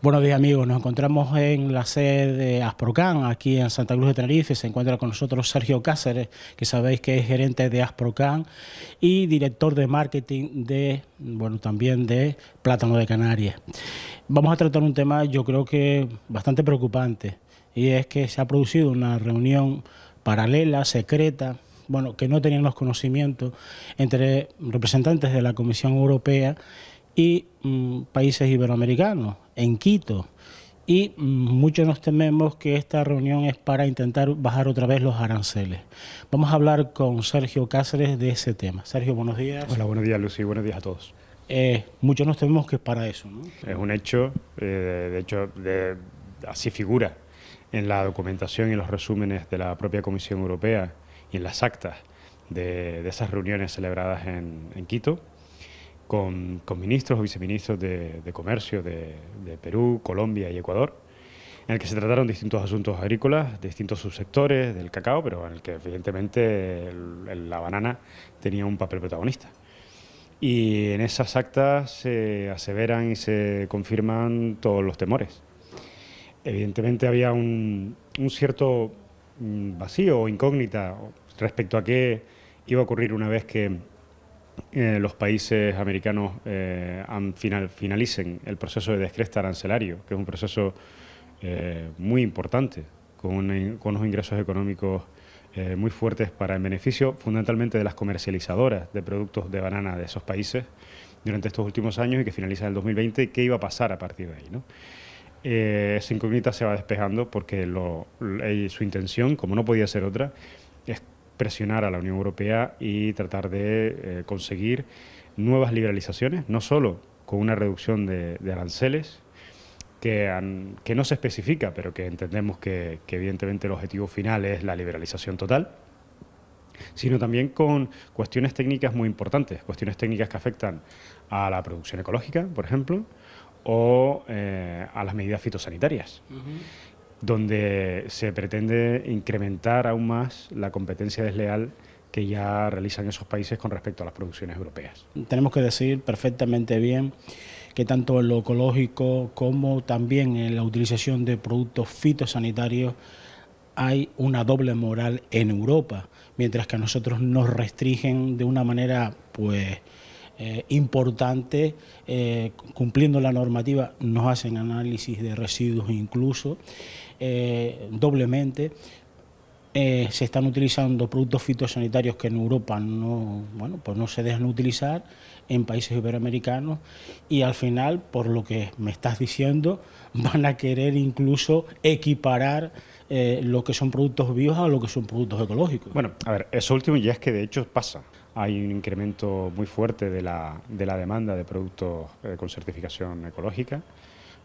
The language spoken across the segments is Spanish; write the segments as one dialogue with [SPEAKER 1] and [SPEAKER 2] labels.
[SPEAKER 1] Buenos días, amigos. Nos encontramos en la sede de Asprocan, aquí en Santa Cruz de Tenerife. Se encuentra con nosotros Sergio Cáceres, que sabéis que es gerente de Asprocan y director de marketing de, también de Plátano de Canarias. Vamos a tratar un tema, yo creo que bastante preocupante, y es que se ha producido una reunión paralela, secreta, que no tenían los conocimientos entre representantes de la Comisión Europea y países iberoamericanos, en Quito. Y muchos nos tememos que esta reunión es para intentar bajar otra vez los aranceles. Vamos a hablar con Sergio Cáceres de ese tema. Sergio, buenos días.
[SPEAKER 2] Hola, buenos días, Lucy. Buenos días a todos.
[SPEAKER 1] Muchos nos tememos que es para eso, ¿no?
[SPEAKER 2] Es un hecho, así figura en la documentación y los resúmenes de la propia Comisión Europea y en las actas de esas reuniones celebradas en Quito, con ministros o viceministros de Comercio de Perú, Colombia y Ecuador, en el que se trataron distintos asuntos agrícolas, distintos subsectores del cacao, pero en el que evidentemente la banana tenía un papel protagonista. Y en esas actas se aseveran y se confirman todos los temores. Evidentemente había un cierto vacío o incógnita respecto a qué iba a ocurrir una vez que los países americanos finalicen el proceso de descresta arancelario, que es un proceso muy importante, con unos ingresos económicos muy fuertes para el beneficio fundamentalmente de las comercializadoras de productos de banana de esos países durante estos últimos años, y que finaliza en el 2020, y qué iba a pasar a partir de ahí, ¿no? Esa incógnita se va despejando porque su intención, como no podía ser otra, es presionar a la Unión Europea y tratar de conseguir nuevas liberalizaciones, no solo con una reducción de aranceles, que no se especifica, pero que entendemos que evidentemente el objetivo final es la liberalización total, sino también con cuestiones técnicas muy importantes, cuestiones técnicas que afectan a la producción ecológica, por ejemplo, o a las medidas fitosanitarias, donde se pretende incrementar aún más la competencia desleal que ya realizan esos países con respecto a las producciones europeas.
[SPEAKER 1] Tenemos que decir perfectamente bien que tanto en lo ecológico como también en la utilización de productos fitosanitarios hay una doble moral en Europa, mientras que a nosotros nos restringen de una manera importante, cumpliendo la normativa, nos hacen análisis de residuos incluso doblemente. Se están utilizando productos fitosanitarios que en Europa no se dejan utilizar en países iberoamericanos, y al final, por lo que me estás diciendo, van a querer incluso equiparar lo que son productos bios a lo que son productos ecológicos.
[SPEAKER 2] Bueno, a ver, eso último ya es que de hecho pasa. Hay un incremento muy fuerte de la demanda de productos con certificación ecológica,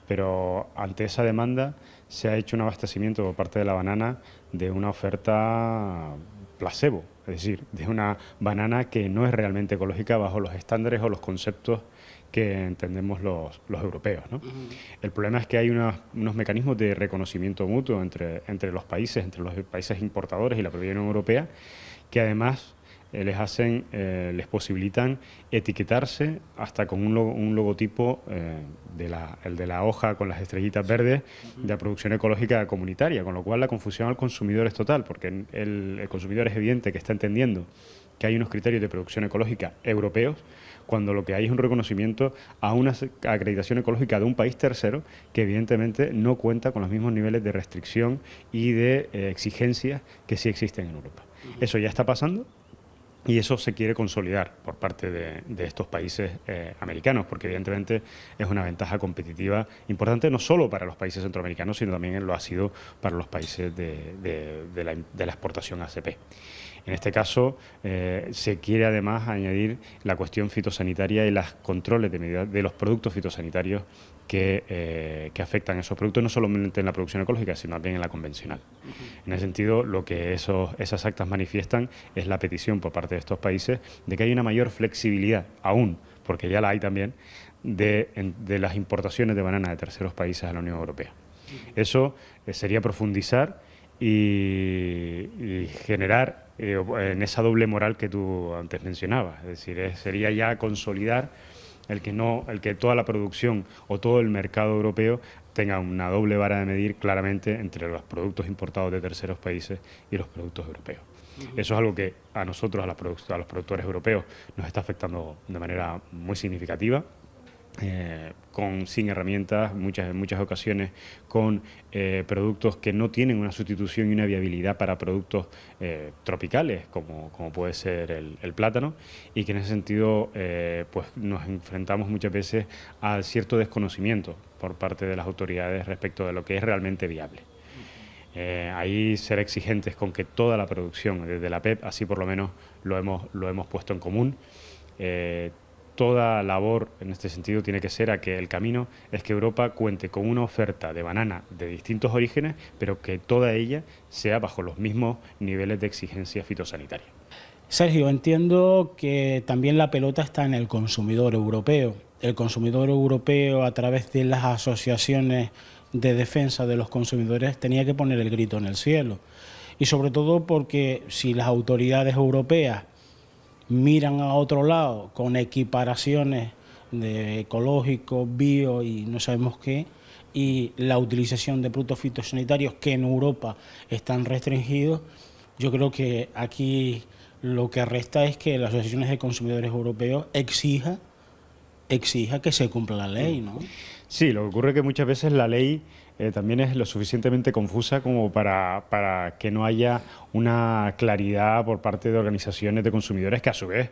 [SPEAKER 2] pero ante esa demanda se ha hecho un abastecimiento por parte de la banana de una oferta placebo, es decir, de una banana que no es realmente ecológica bajo los estándares o los conceptos que entendemos los europeos, ¿no? El problema es que hay unos mecanismos de reconocimiento mutuo entre los países importadores y la propia Unión Europea, que además les posibilitan etiquetarse hasta con un logotipo, el de la hoja con las estrellitas verdes de la producción ecológica comunitaria, con lo cual la confusión al consumidor es total, porque el consumidor es evidente que está entendiendo que hay unos criterios de producción ecológica europeos, cuando lo que hay es un reconocimiento a una acreditación ecológica de un país tercero que evidentemente no cuenta con los mismos niveles de restricción y de exigencias que sí existen en Europa. Eso ya está pasando. Y eso se quiere consolidar por parte de estos países americanos, porque evidentemente es una ventaja competitiva importante no solo para los países centroamericanos, sino también lo ha sido para los países de la exportación ACP. En este caso, se quiere además añadir la cuestión fitosanitaria y los controles de los productos fitosanitarios que afectan a esos productos, no solamente en la producción ecológica, sino también en la convencional. En ese sentido, lo que esas actas manifiestan es la petición por parte de estos países de que haya una mayor flexibilidad, aún, porque ya la hay también, de las importaciones de banana de terceros países a la Unión Europea. Eso sería profundizar y generar en esa doble moral que tú antes mencionabas. Es decir, sería ya consolidar el que toda la producción o todo el mercado europeo tenga una doble vara de medir claramente entre los productos importados de terceros países y los productos europeos. Eso es algo que a nosotros, a los productores europeos, nos está afectando de manera muy significativa. Sin herramientas, en muchas ocasiones con productos que no tienen una sustitución y una viabilidad para productos tropicales, como puede ser el plátano, y que en ese sentido pues nos enfrentamos muchas veces a cierto desconocimiento por parte de las autoridades respecto de lo que es realmente viable. Ahí ser exigentes con que toda la producción, desde la PEP, así por lo menos lo hemos puesto en común. Toda labor en este sentido tiene que ser a que el camino es que Europa cuente con una oferta de banana de distintos orígenes, pero que toda ella sea bajo los mismos niveles de exigencia fitosanitaria.
[SPEAKER 1] Sergio, entiendo que también la pelota está en el consumidor europeo. El consumidor europeo, a través de las asociaciones de defensa de los consumidores, tenía que poner el grito en el cielo. Y sobre todo porque si las autoridades europeas miran a otro lado con equiparaciones de ecológico, bio y no sabemos qué, y la utilización de productos fitosanitarios que en Europa están restringidos, yo creo que aquí lo que resta es que las asociaciones de consumidores europeos exija que se cumpla la ley, ¿no?
[SPEAKER 2] Sí, lo que ocurre es que muchas veces la ley también es lo suficientemente confusa como para que no haya una claridad por parte de organizaciones de consumidores que a su vez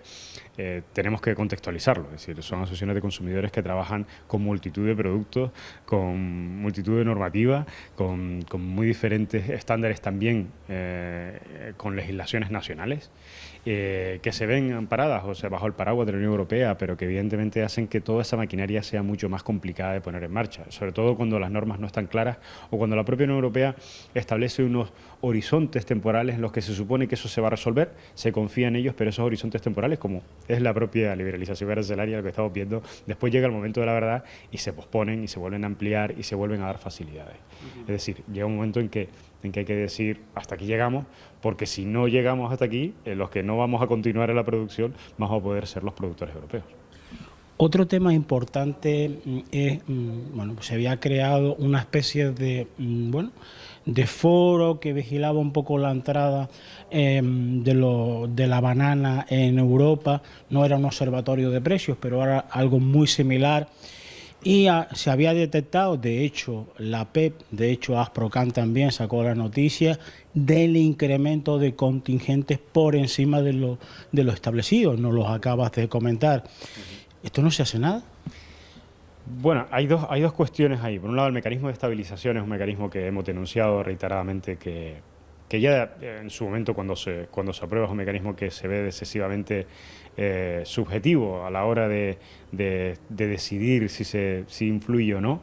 [SPEAKER 2] tenemos que contextualizarlo. Es decir, son asociaciones de consumidores que trabajan con multitud de productos, con multitud de normativas, con muy diferentes estándares también, con legislaciones nacionales, que se ven amparadas, o sea, bajo el paraguas de la Unión Europea, pero que evidentemente hacen que toda esa maquinaria sea mucho más complicada de poner en marcha, sobre todo cuando las normas no están claras o cuando la propia Unión Europea establece unos horizontes temporales en los que se supone que eso se va a resolver, se confía en ellos, pero esos horizontes temporales, como es la propia liberalización arancelaria, lo que estamos viendo, después llega el momento de la verdad y se posponen y se vuelven a ampliar y se vuelven a dar facilidades. Es decir, llega un momento en que hay que decir hasta aquí llegamos, porque si no llegamos hasta aquí, los que no vamos a continuar en la producción vamos a poder ser los productores europeos.
[SPEAKER 1] Otro tema importante es, bueno, pues se había creado una especie de, de foro que vigilaba un poco la entrada de la banana en Europa. No era un observatorio de precios, pero era algo muy similar. Y se había detectado, de hecho, la PEP, de hecho, Asprocan también sacó la noticia del incremento de contingentes por encima de lo establecido. Nos los acabas de comentar. ¿Esto no se hace nada?
[SPEAKER 2] Bueno, hay dos cuestiones ahí. Por un lado, el mecanismo de estabilización es un mecanismo que hemos denunciado reiteradamente que ya en su momento cuando se aprueba es un mecanismo que se ve excesivamente subjetivo a la hora de decidir si influye o no.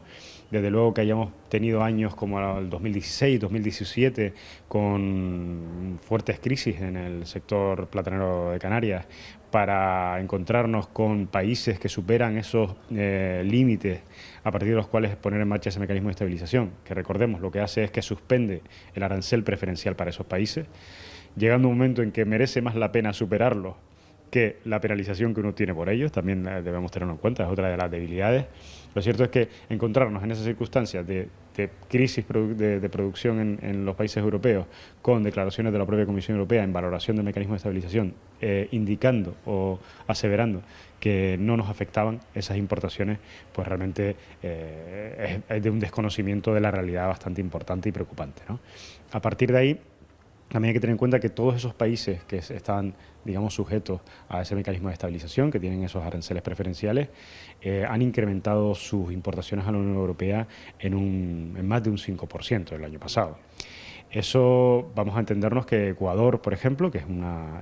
[SPEAKER 2] Desde luego que hayamos tenido años como el 2016, 2017, con fuertes crisis en el sector platanero de Canarias, para encontrarnos con países que superan esos límites a partir de los cuales poner en marcha ese mecanismo de estabilización, que recordemos lo que hace es que suspende el arancel preferencial para esos países, llegando a un momento en que merece más la pena superarlo que la penalización que uno tiene por ellos, también debemos tenerlo en cuenta, es otra de las debilidades. Lo cierto es que encontrarnos en esas circunstancias de crisis de producción en los países europeos, con declaraciones de la propia Comisión Europea en valoración del mecanismo de estabilización, indicando o aseverando que no nos afectaban esas importaciones, pues realmente es de un desconocimiento de la realidad bastante importante y preocupante, ¿no? A partir de ahí, también hay que tener en cuenta que todos esos países que están, digamos, sujetos a ese mecanismo de estabilización, que tienen esos aranceles preferenciales, han incrementado sus importaciones a la Unión Europea en más de un 5% el año pasado. Eso vamos a entendernos que Ecuador, por ejemplo, que es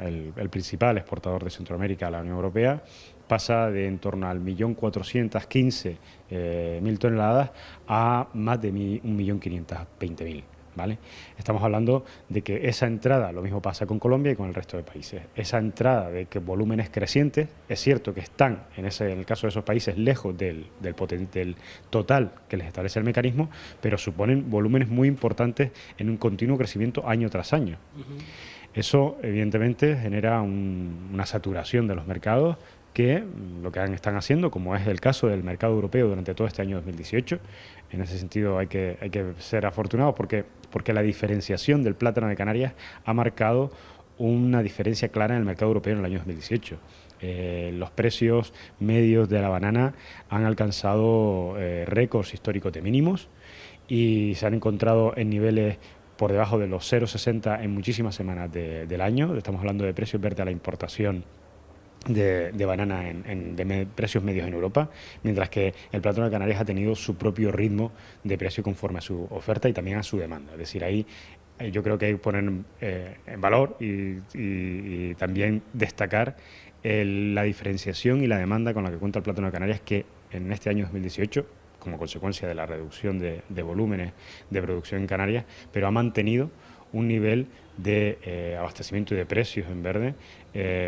[SPEAKER 2] el principal exportador de Centroamérica a la Unión Europea, pasa de en torno al 1.415.000 toneladas a más de 1.520.000. ¿Vale? Estamos hablando de que esa entrada, lo mismo pasa con Colombia y con el resto de países, esa entrada de que volúmenes crecientes, es cierto que están en el caso de esos países lejos del total que les establece el mecanismo, pero suponen volúmenes muy importantes en un continuo crecimiento año tras año. Eso evidentemente genera una saturación de los mercados que lo que están haciendo, como es el caso del mercado europeo durante todo este año 2018. En ese sentido hay que ser afortunados porque la diferenciación del plátano de Canarias ha marcado una diferencia clara en el mercado europeo en el año 2018. Los precios medios de la banana han alcanzado récords históricos de mínimos y se han encontrado en niveles por debajo de los 0,60 en muchísimas semanas del año. Estamos hablando de precios verdes a la importación de banana de precios medios en Europa, mientras que el plátano de Canarias ha tenido su propio ritmo de precio conforme a su oferta y también a su demanda. Es decir, ahí yo creo que hay que poner en valor y también destacar la diferenciación y la demanda con la que cuenta el plátano de Canarias, que en este año 2018, como consecuencia de la reducción de volúmenes de producción en Canarias, pero ha mantenido un nivel de abastecimiento y de precios en verde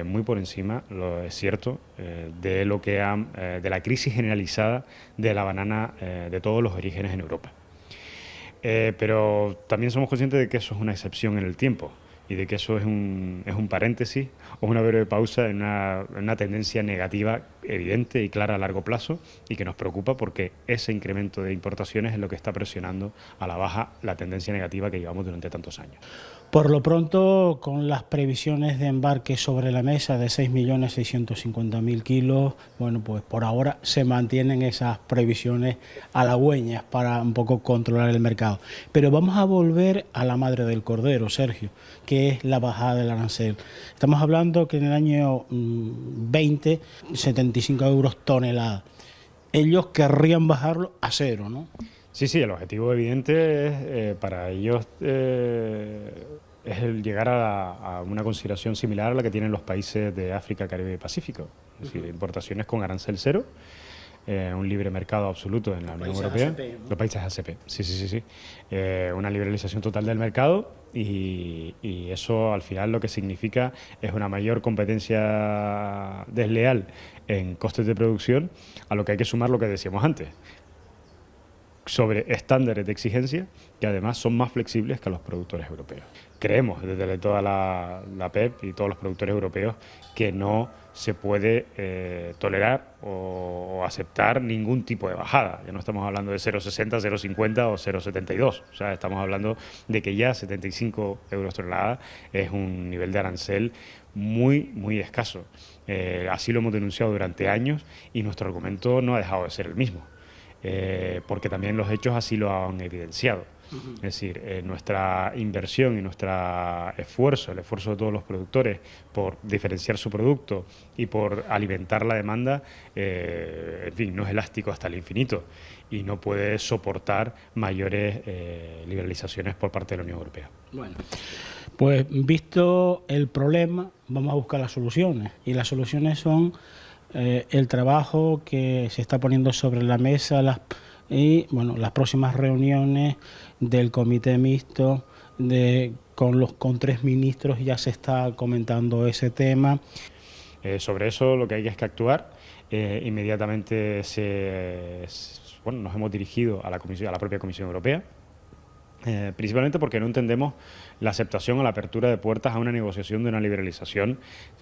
[SPEAKER 2] muy por encima, lo es cierto, de lo que de la crisis generalizada de la banana de todos los orígenes en Europa. Pero también somos conscientes de que eso es una excepción en el tiempo y de que eso es un paréntesis o una breve pausa en una tendencia negativa evidente y clara a largo plazo, y que nos preocupa porque ese incremento de importaciones es lo que está presionando a la baja la tendencia negativa que llevamos durante tantos años.
[SPEAKER 1] Por lo pronto, con las previsiones de embarque sobre la mesa de 6.650.000 kilos, bueno, pues por ahora se mantienen esas previsiones halagüeñas para un poco controlar el mercado. Pero vamos a volver a la madre del cordero, Sergio, que es la bajada del arancel. Estamos hablando que en el año 20, 75 euros tonelada. Ellos querrían bajarlo a cero, ¿no?
[SPEAKER 2] Sí, el objetivo evidente es para ellos es el llegar a una consideración similar a la que tienen los países de África, Caribe y Pacífico. Es decir, importaciones con arancel cero, un libre mercado absoluto en la Unión Europea.
[SPEAKER 1] ACP, ¿no?
[SPEAKER 2] Los países ACP, sí. Una liberalización total del mercado y eso al final lo que significa es una mayor competencia desleal en costes de producción, a lo que hay que sumar lo que decíamos antes, sobre estándares de exigencia que además son más flexibles que los productores europeos. Creemos desde toda la PEP y todos los productores europeos que no se puede tolerar o aceptar ningún tipo de bajada. Ya no estamos hablando de 0,60, 0,50 o 0,72. O sea, estamos hablando de que ya 75 euros tonelada es un nivel de arancel muy escaso. Así lo hemos denunciado durante años y nuestro argumento no ha dejado de ser el mismo. Porque también los hechos así lo han evidenciado. Es decir, nuestra inversión y nuestro esfuerzo, el esfuerzo de todos los productores por diferenciar su producto y por alimentar la demanda, en fin, no es elástico hasta el infinito y no puede soportar mayores liberalizaciones por parte de la Unión Europea.
[SPEAKER 1] Bueno, pues visto el problema, vamos a buscar las soluciones, y las soluciones son el trabajo que se está poniendo sobre la mesa las próximas reuniones del comité mixto con 3 ministros. Ya se está comentando ese tema.
[SPEAKER 2] Sobre eso lo que hay es que actuar. Inmediatamente nos hemos dirigido a la propia Comisión Europea. Principalmente porque no entendemos la aceptación o la apertura de puertas a una negociación de una liberalización,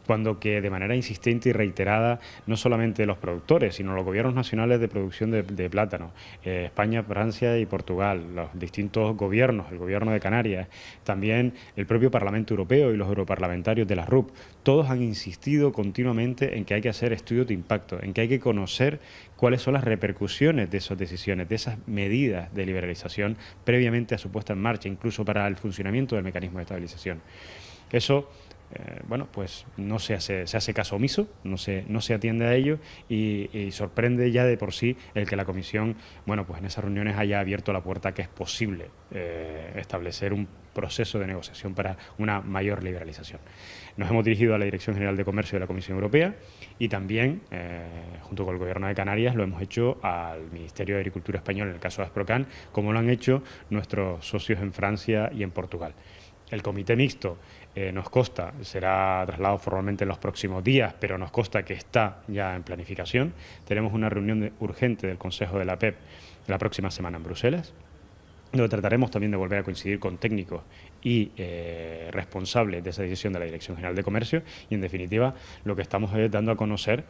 [SPEAKER 2] cuando que de manera insistente y reiterada no solamente los productores, sino los gobiernos nacionales de producción de plátano, España, Francia y Portugal, los distintos gobiernos, el gobierno de Canarias, también el propio Parlamento Europeo y los europarlamentarios de la RUP, todos han insistido continuamente en que hay que hacer estudios de impacto, en que hay que conocer cuáles son las repercusiones de esas decisiones, de esas medidas de liberalización previamente a su puesta en marcha, incluso para el funcionamiento del mecanismo de estabilización. Eso, pues no se hace caso omiso, no se atiende a ello y sorprende ya de por sí el que la Comisión, pues en esas reuniones haya abierto la puerta a que es posible establecer un proceso de negociación para una mayor liberalización. Nos hemos dirigido a la Dirección General de Comercio de la Comisión Europea y también, junto con el Gobierno de Canarias, lo hemos hecho al Ministerio de Agricultura español en el caso de Asprocan, como lo han hecho nuestros socios en Francia y en Portugal. El comité mixto nos consta, será trasladado formalmente en los próximos días, pero nos consta que está ya en planificación. Tenemos una reunión urgente del Consejo de la PEP la próxima semana en Bruselas, donde trataremos también de volver a coincidir con técnicos y responsables de esa decisión de la Dirección General de Comercio, y en definitiva lo que estamos es dando a conocer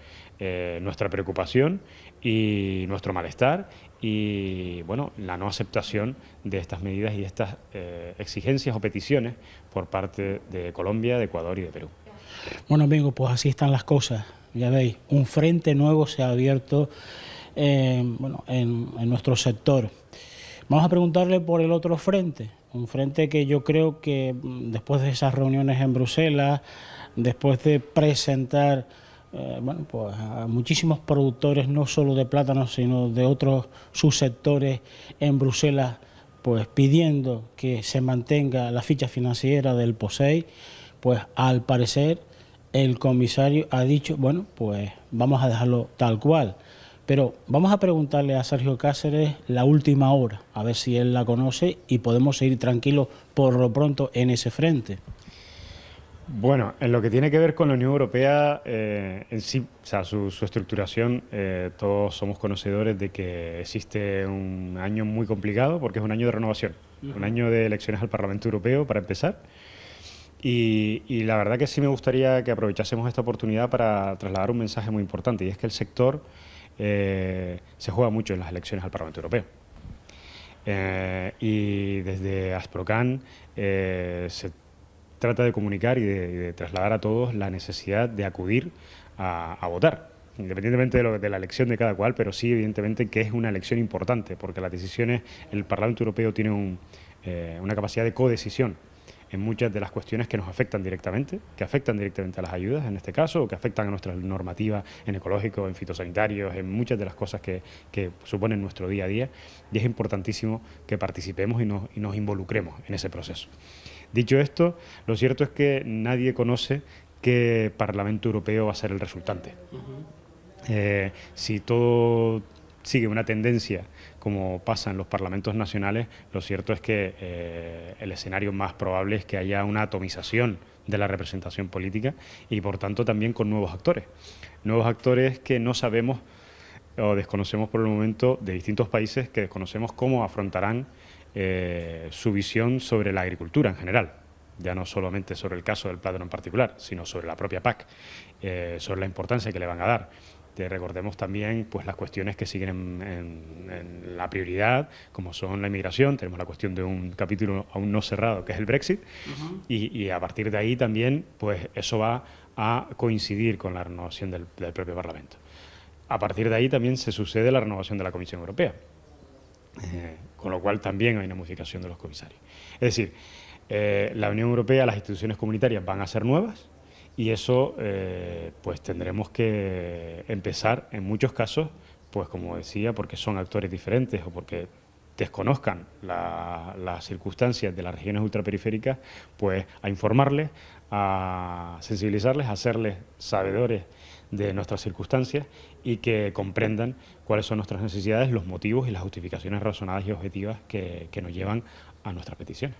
[SPEAKER 2] nuestra preocupación y nuestro malestar y bueno, la no aceptación de estas medidas y estas exigencias o peticiones por parte de Colombia, de Ecuador y de Perú.
[SPEAKER 1] Bueno, amigos, pues así están las cosas. Ya veis, un frente nuevo se ha abierto bueno, en nuestro sector. Vamos a preguntarle por el otro frente, un frente que yo creo que después de esas reuniones en Bruselas, después de presentar bueno, pues a muchísimos productores, no solo de plátanos, sino de otros subsectores en Bruselas, pues pidiendo que se mantenga la ficha financiera del POSEI, pues al parecer el comisario ha dicho, bueno, pues vamos a dejarlo tal cual. Pero vamos a preguntarle a Sergio Cáceres la última hora, a ver si él la conoce y podemos seguir tranquilos por lo pronto en ese frente.
[SPEAKER 2] Bueno, en lo que tiene que ver con la Unión Europea en sí, o sea, su estructuración, todos somos conocedores de que existe un año muy complicado porque es un año de renovación, un año de elecciones al Parlamento Europeo para empezar. Y la verdad que sí me gustaría que aprovechásemos esta oportunidad para trasladar un mensaje muy importante, y es que el sector se juega mucho en las elecciones al Parlamento Europeo. Y desde Asprocan se trata de comunicar y de trasladar a todos la necesidad de acudir a votar, independientemente de la elección de cada cual, pero sí evidentemente que es una elección importante, porque las decisiones, el Parlamento Europeo tiene una capacidad de codecisión en muchas de las cuestiones que nos afectan directamente, que afectan directamente a las ayudas en este caso, o que afectan a nuestra normativa en ecológico, en fitosanitarios, en muchas de las cosas que suponen nuestro día a día, y es importantísimo que participemos y nos involucremos en ese proceso. Dicho esto, lo cierto es que nadie conoce qué Parlamento Europeo va a ser el resultante. Si todo sigue una tendencia como pasa en los parlamentos nacionales, lo cierto es que el escenario más probable es que haya una atomización de la representación política y por tanto también con nuevos actores que no sabemos o desconocemos por el momento, de distintos países que desconocemos cómo afrontarán su visión sobre la agricultura en general, ya no solamente sobre el caso del plátano en particular, sino sobre la propia PAC, sobre la importancia que le van a dar. Recordemos también pues las cuestiones que siguen en la prioridad, como son la inmigración. Tenemos la cuestión de un capítulo aún no cerrado, que es el Brexit, y a partir de ahí también pues eso va a coincidir con la renovación del propio Parlamento. A partir de ahí también se sucede la renovación de la Comisión Europea, con lo cual también hay una modificación de los comisarios. Es decir, la Unión Europea, las instituciones comunitarias van a ser nuevas, y eso pues tendremos que empezar en muchos casos, pues como decía, porque son actores diferentes o porque desconozcan las circunstancias de las regiones ultraperiféricas, pues a informarles, a sensibilizarles, a hacerles sabedores de nuestras circunstancias y que comprendan cuáles son nuestras necesidades, los motivos y las justificaciones razonadas y objetivas que nos llevan a nuestras peticiones.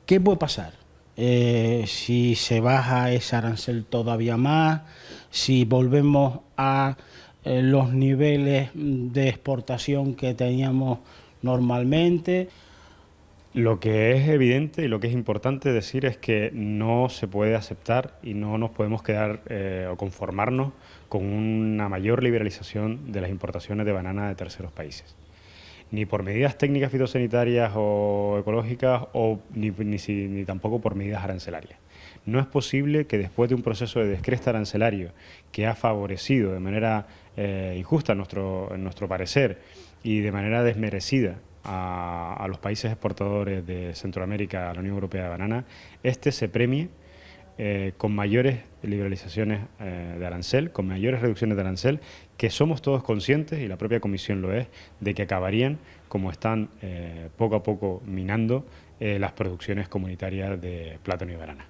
[SPEAKER 1] ¿Qué puede pasar? Si se baja ese arancel todavía más, si volvemos a los niveles de exportación que teníamos normalmente.
[SPEAKER 2] Lo que es evidente y lo que es importante decir es que no se puede aceptar y no nos podemos quedar o conformarnos con una mayor liberalización de las importaciones de banana de terceros países. Ni por medidas técnicas fitosanitarias o ecológicas, ni tampoco por medidas arancelarias. No es posible que después de un proceso de descresta arancelario que ha favorecido de manera injusta, en nuestro parecer, y de manera desmerecida a los países exportadores de Centroamérica a la Unión Europea de banana, se premie con mayores liberalizaciones de arancel, con mayores reducciones de arancel, que somos todos conscientes, y la propia Comisión lo es, de que acabarían, como están poco a poco minando, las producciones comunitarias de plátano y banana.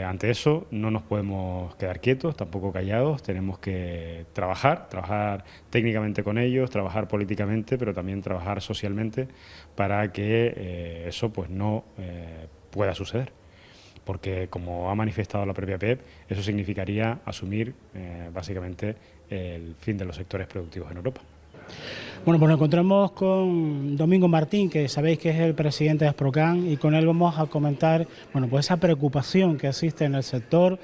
[SPEAKER 2] Ante eso no nos podemos quedar quietos, tampoco callados, tenemos que trabajar técnicamente con ellos, trabajar políticamente, pero también trabajar socialmente para que eso pues no pueda suceder. Porque, como ha manifestado la propia PEP, eso significaría asumir básicamente el fin de los sectores productivos en Europa.
[SPEAKER 1] Bueno, pues nos encontramos con Domingo Martín, que sabéis que es el presidente de Asprocan, y con él vamos a comentar, bueno, pues esa preocupación que existe en el sector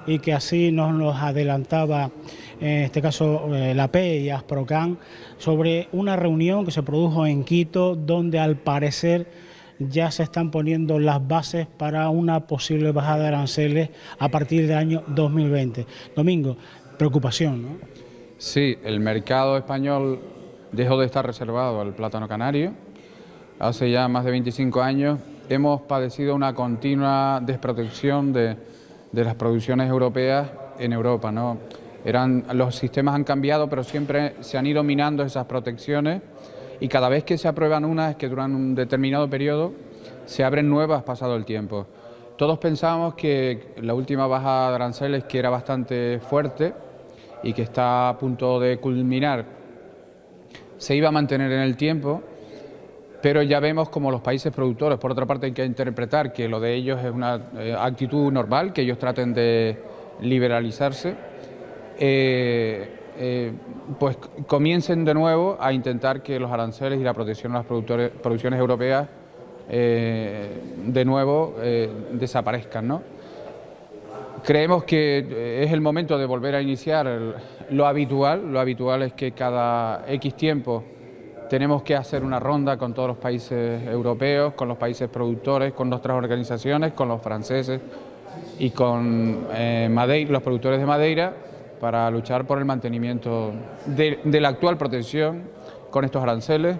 [SPEAKER 1] y que así nos adelantaba, en este caso, la PE y Asprocan, sobre una reunión que se produjo en Quito, donde al parecer ya se están poniendo las bases para una posible bajada de aranceles a partir del año 2020. Domingo, preocupación, ¿no?
[SPEAKER 3] Sí, el mercado español dejó de estar reservado al plátano canario. Hace ya más de 25 años hemos padecido una continua desprotección de las producciones europeas en Europa, ¿no? Los sistemas han cambiado, pero siempre se han ido minando esas protecciones, y cada vez que se aprueban unas es que duran un determinado periodo, se abren nuevas pasado el tiempo. Todos pensábamos que la última baja de aranceles, que era bastante fuerte y que está a punto de culminar, se iba a mantener en el tiempo, pero ya vemos como los países productores, por otra parte hay que interpretar que lo de ellos es una actitud normal, que ellos traten de liberalizarse, pues comiencen de nuevo a intentar que los aranceles y la protección a las producciones europeas de nuevo desaparezcan, ¿no? Creemos que es el momento de volver a iniciar lo habitual. Lo habitual es que cada X tiempo tenemos que hacer una ronda con todos los países europeos, con los países productores, con nuestras organizaciones, con los franceses y con Madeira, los productores de Madeira, para luchar por el mantenimiento de la actual protección con estos aranceles.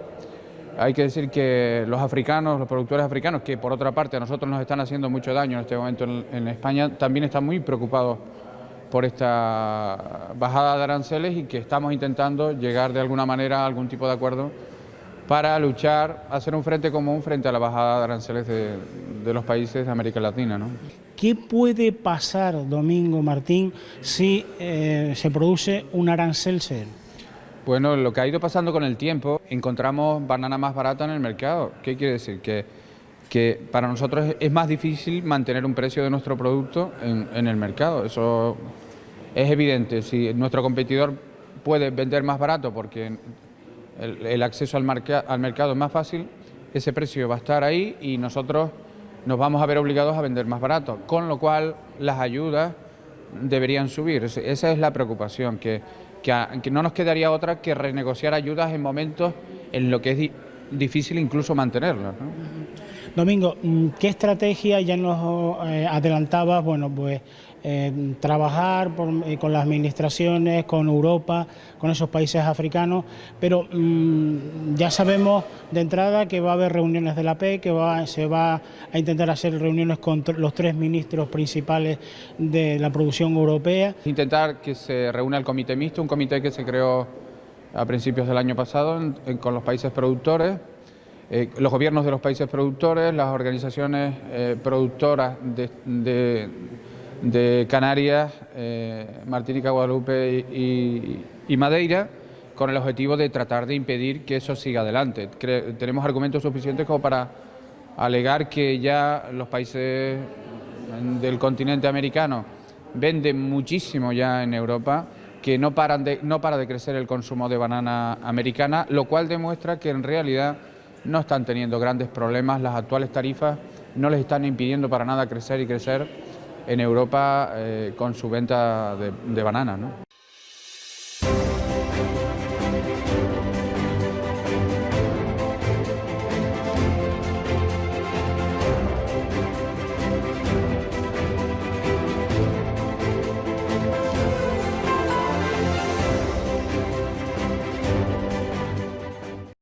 [SPEAKER 3] Hay que decir que los africanos, los productores africanos, que por otra parte a nosotros nos están haciendo mucho daño en este momento en España, también están muy preocupados por esta bajada de aranceles, y que estamos intentando llegar de alguna manera a algún tipo de acuerdo para luchar, hacer un frente común frente a la bajada de aranceles de los países de América Latina, ¿no?
[SPEAKER 1] ¿Qué puede pasar, Domingo Martín, si se produce un arancel cero?
[SPEAKER 3] Bueno, lo que ha ido pasando con el tiempo, encontramos banana más barata en el mercado. ¿Qué quiere decir? Que para nosotros es más difícil mantener un precio de nuestro producto en el mercado. Eso es evidente. Si nuestro competidor puede vender más barato porque el acceso al mercado es más fácil, ese precio va a estar ahí y nosotros nos vamos a ver obligados a vender más barato, con lo cual las ayudas deberían subir. Esa es la preocupación, que no nos quedaría otra que renegociar ayudas en momentos en lo que es difícil incluso mantenerlas, ¿no?
[SPEAKER 1] Domingo, ¿qué estrategia ya nos adelantabas? Bueno, pues trabajar con las administraciones, con Europa, con esos países africanos, pero ya sabemos de entrada que va a haber reuniones de la PE, que se va a intentar hacer reuniones con los tres ministros principales de la producción europea.
[SPEAKER 3] Intentar que se reúna el comité mixto, un comité que se creó a principios del año pasado con los países productores, los gobiernos de los países productores, las organizaciones productoras de Canarias, Martinica, Guadalupe y Madeira, con el objetivo de tratar de impedir que eso siga adelante. Tenemos argumentos suficientes como para alegar que ya los países del continente americano venden muchísimo ya en Europa, que no para de crecer el consumo de banana americana, lo cual demuestra que en realidad no están teniendo grandes problemas. Las actuales tarifas no les están impidiendo para nada crecer y crecer en Europa con su venta de banana, ¿no?